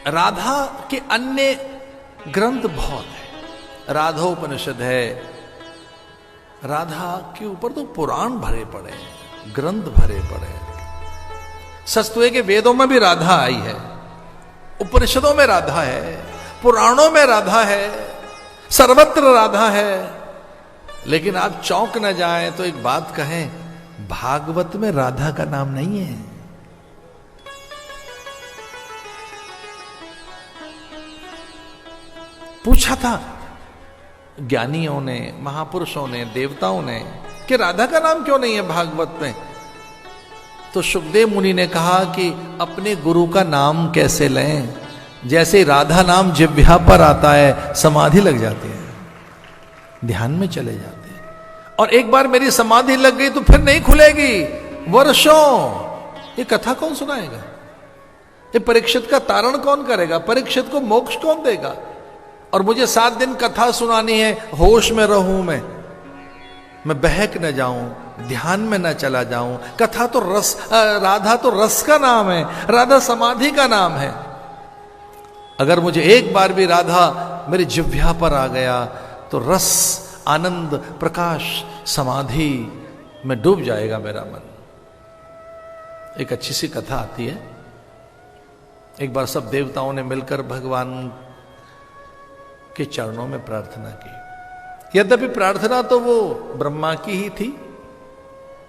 राधा के अन्य ग्रंथ बहुत है, राधोपनिषद है, राधा के ऊपर तो पुराण भरे पड़े हैं, ग्रंथ भरे पड़े हैं। सच तो है कि वेदों में भी राधा आई है, उपनिषदों में राधा है, पुराणों में राधा है, सर्वत्र राधा है। लेकिन आप चौंक न जाएं तो एक बात कहें, भागवत में राधा का नाम नहीं है। पूछा था ज्ञानियों ने, महापुरुषों ने, देवताओं ने कि राधा का नाम क्यों नहीं है भागवत में। तो सुखदेव मुनि ने कहा कि अपने गुरु का नाम कैसे लें, जैसे राधा नाम जिह्वा पर आता है समाधि लग जाती है, ध्यान में चले जाते हैं। और एक बार मेरी समाधि लग गई तो फिर नहीं खुलेगी वर्षों। ये कथा कौन सुनाएगा, ये परीक्षित का तारण कौन करेगा, परीक्षित को मोक्ष कौन देगा। और मुझे 7 दिन कथा सुनानी है, होश में रहूं मैं बहक न जाऊं, ध्यान में न चला जाऊं। कथा तो रस, राधा तो रस का नाम है, राधा समाधि का नाम है। अगर मुझे एक बार भी राधा मेरी जिह्वा पर आ गया तो रस, आनंद, प्रकाश, समाधि में डूब जाएगा मेरा मन। एक अच्छी सी कथा आती है। एक बार सब देवताओं ने मिलकर भगवान के चरणों में प्रार्थना की। यद्यपि प्रार्थना तो वो ब्रह्मा की ही थी,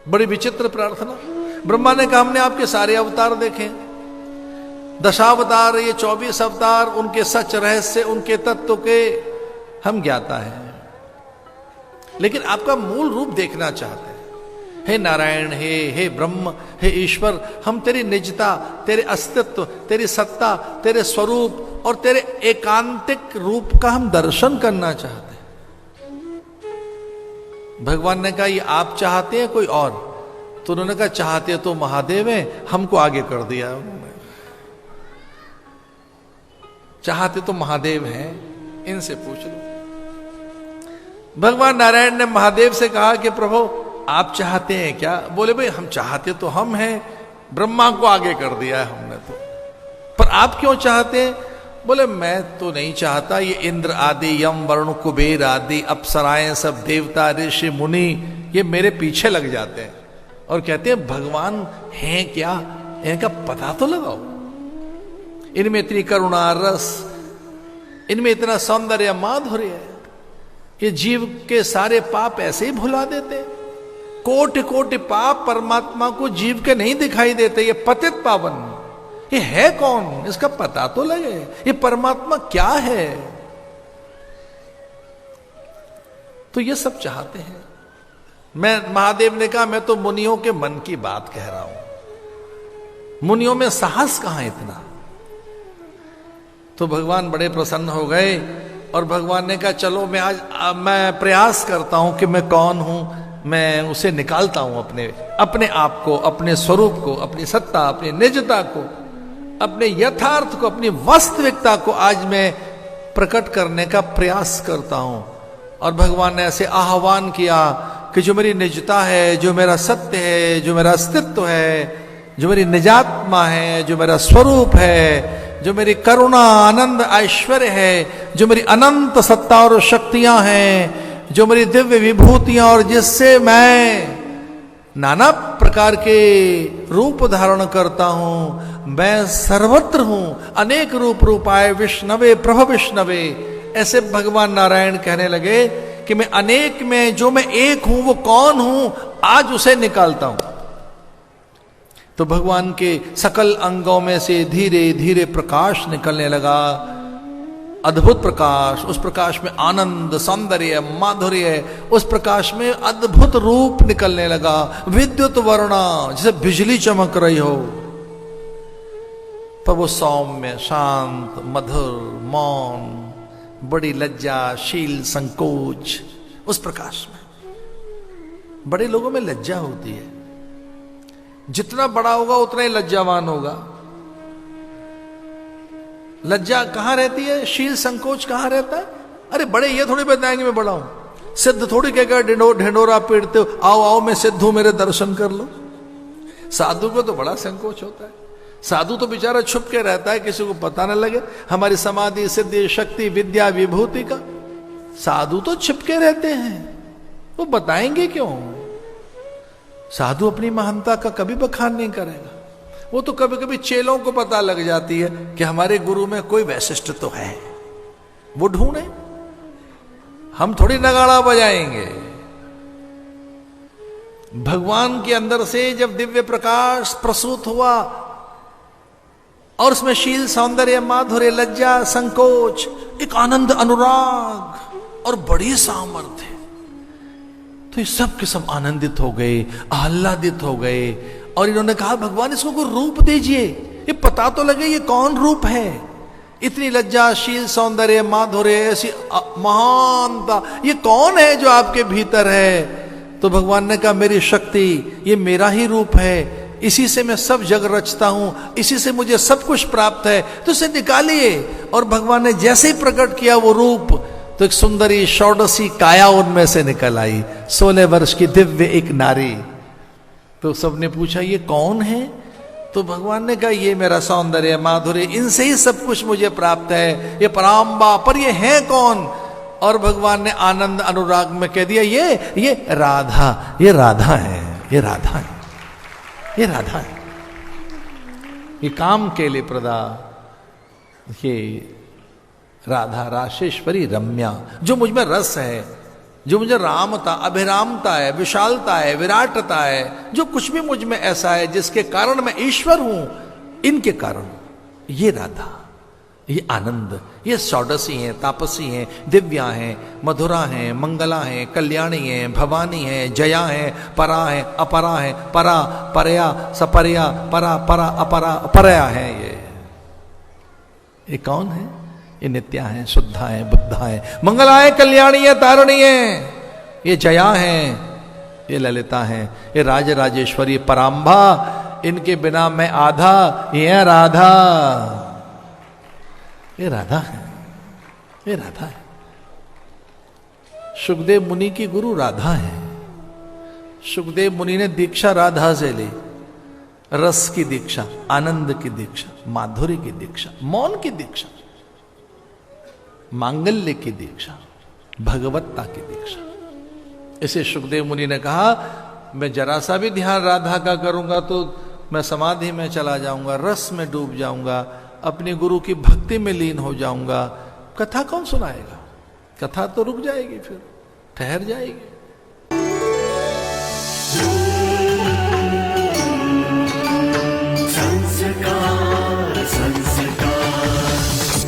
बड़ी विचित्र प्रार्थना। ब्रह्मा ने कहा हमने आपके सारे अवतार देखे, दशावतार, ये 24 अवतार, उनके सच रहस्य, उनके तत्व के हम ज्ञाता हैं, लेकिन आपका मूल रूप देखना चाहते हैं। हे नारायण, हे ब्रह्म, हे ईश्वर, हम तेरी निजता, तेरे अस्तित्व, तेरी सत्ता, तेरे स्वरूप और तेरे एकांतिक रूप का हम दर्शन करना चाहते हैं। भगवान ने कहा ये आप चाहते हैं कोई और? तो उन्होंने कहा चाहते तो महादेव हैं, हमको आगे कर दिया उन्होंने। चाहते तो महादेव हैं, इनसे पूछ लो। भगवान नारायण ने महादेव से कहा कि प्रभु आप चाहते हैं क्या? बोले भाई हम चाहते तो हम हैं, ब्रह्मा को आगे कर दिया है हमने तो, पर आप क्यों चाहते हैं? बोले मैं तो नहीं चाहता, ये इंद्र आदि, यम, वरुण, कुबेर आदि अप्सराएं, सब देवता, ऋषि, मुनि, ये मेरे पीछे लग जाते हैं और कहते हैं भगवान हैं क्या, इनका पता तो लगाओ। इनमें इतनी करुणा, रस, इनमें इतना सौंदर्य, माधुर्य है, ये जीव के सारे पाप ऐसे ही भुला देते। कोटि कोटि पाप परमात्मा को जीव के नहीं दिखाई देते। ये पतित पावन, ये है कौन, इसका पता तो लगे, ये परमात्मा क्या है। तो ये सब चाहते हैं। महादेव ने कहा मैं तो मुनियों के मन की बात कह रहा हूं, मुनियों में साहस कहां इतना। तो भगवान बड़े प्रसन्न हो गए और भगवान ने कहा चलो मैं प्रयास करता हूं कि मैं कौन हूं, मैं उसे निकालता हूं अपने आप को, अपने स्वरूप को, अपनी सत्ता, अपनी निजता को, अपने यथार्थ को, अपनी वास्तविकता को आज मैं प्रकट करने का प्रयास करता हूं। और भगवान ने ऐसे आह्वान किया कि जो मेरी निजता है, जो मेरा सत्य है, जो मेरा अस्तित्व है, जो मेरी निजात्मा है, जो मेरा स्वरूप है, जो मेरी करुणा, आनंद, ऐश्वर्य है, जो मेरी अनंत सत्ता और शक्तियां हैं, जो मेरी दिव्य विभूतियां और जिससे मैं नाना प्रकार के रूप धारण करता हूं, मैं सर्वत्र हूं, अनेक रूपाय विष्णवे प्रभ विष्णवे। ऐसे भगवान नारायण कहने लगे कि मैं अनेक में जो मैं एक हूं वो कौन हूं, आज उसे निकालता हूं। तो भगवान के सकल अंगों में से धीरे धीरे प्रकाश निकलने लगा, अद्भुत प्रकाश। उस प्रकाश में आनंद, सौंदर्य, माधुर्य, उस प्रकाश में अद्भुत रूप निकलने लगा, विद्युत वर्णा, जैसे बिजली चमक रही हो। पर वो सौम्य, शांत, मधुर, मौन, बड़ी लज्जाशील, संकोच उस प्रकाश में। बड़े लोगों में लज्जा होती है, जितना बड़ा होगा उतना ही लज्जावान होगा। लज्जा कहां रहती है, शील संकोच कहां रहता है? अरे बड़े ये थोड़ी बताएंगे मैं बड़ा हूं, सिद्ध थोड़ी कहकर ढिंडोरा पीटते हो, आओ आओ मैं सिद्ध हूं, मेरे दर्शन कर लो। साधु को तो बड़ा संकोच होता है, साधु तो बेचारा छुप के रहता है, किसी को पता न लगे हमारी समाधि सिद्धि शक्ति विद्या विभूति का। साधु तो छिप के रहते हैं, वो बताएंगे क्यों? साधु अपनी महानता का कभी बखान नहीं करेगा। वो तो कभी कभी चेलों को पता लग जाती है कि हमारे गुरु में कोई वैशिष्ट तो है, वो ढूंढे, हम थोड़ी नगाड़ा बजाएंगे। भगवान के अंदर से जब दिव्य प्रकाश प्रसूत हुआ और उसमें शील सौंदर्य माधुर्य लज्जा संकोच एक आनंद अनुराग और बड़ी सामर्थ्य, तो ये सब के सब आनंदित हो गए, आह्लादित हो गए और इन्होंने कहा भगवान इसको कोई रूप दीजिए, ये पता तो लगे ये कौन रूप है। इतनी लज्जा शील सौंदर्य माधुर्य ऐसी महानता, ये कौन है जो आपके भीतर है? तो भगवान ने कहा मेरी शक्ति, ये मेरा ही रूप है, इसी से मैं सब जग रचता हूं, इसी से मुझे सब कुछ प्राप्त है, तो इसे निकालिए। और भगवान ने जैसे ही प्रकट किया वो रूप, तो एक सुंदरी षोडशी काया उनमें से निकल आई, 16 वर्ष की दिव्य एक नारी। तो सबने पूछा ये कौन है? तो भगवान ने कहा ये मेरा सौंदर्य माधुर्य, इनसे ही सब कुछ मुझे प्राप्त है, ये पराम्बा। पर ये है कौन? और भगवान ने आनंद अनुराग में कह दिया ये राधा, ये राधा है, ये राधा है, ये राधा है, ये काम के लिए प्रदा, ये राधा राशेश्वरी रम्या, जो मुझ में रस है, जो मुझे रामता अभिरामता है, विशालता है, विराटता है, जो कुछ भी मुझ में ऐसा है जिसके कारण मैं ईश्वर हूं, इनके कारण ये राधा, ये आनंद, ये षोडशी हैं, तापसी हैं, दिव्या हैं, मधुरा हैं, मंगला हैं, कल्याणी हैं, भवानी हैं, जया हैं, परा हैं, अपरा हैं, परा परया सपरया परा परा अपरा अपरया है। ये कौन है? ये नित्या है, शुद्धा है, बुद्धा है, मंगला है, कल्याणी है, तारणी है, ये जया है, ये ललिता है, ये राज राजेश्वरी पराम्भा, इनके बिना मैं आधा, ये राधा, ये राधा है, ये राधा है। सुखदेव मुनि की गुरु राधा है। सुखदेव मुनि ने दीक्षा राधा से ली, रस की दीक्षा, आनंद की दीक्षा, माधुर्य की दीक्षा, मौन की दीक्षा, मांगल्य की दीक्षा, भगवत्ता की दीक्षा। इसे सुखदेव मुनि ने कहा मैं जरा सा भी ध्यान राधा का करूंगा तो मैं समाधि में चला जाऊंगा, रस में डूब जाऊंगा, अपने गुरु की भक्ति में लीन हो जाऊंगा। कथा कौन सुनाएगा? कथा तो रुक जाएगी, फिर ठहर जाएगी।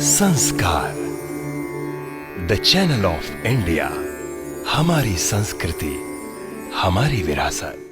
संस्कार, द चैनल ऑफ इंडिया। हमारी संस्कृति, हमारी विरासत।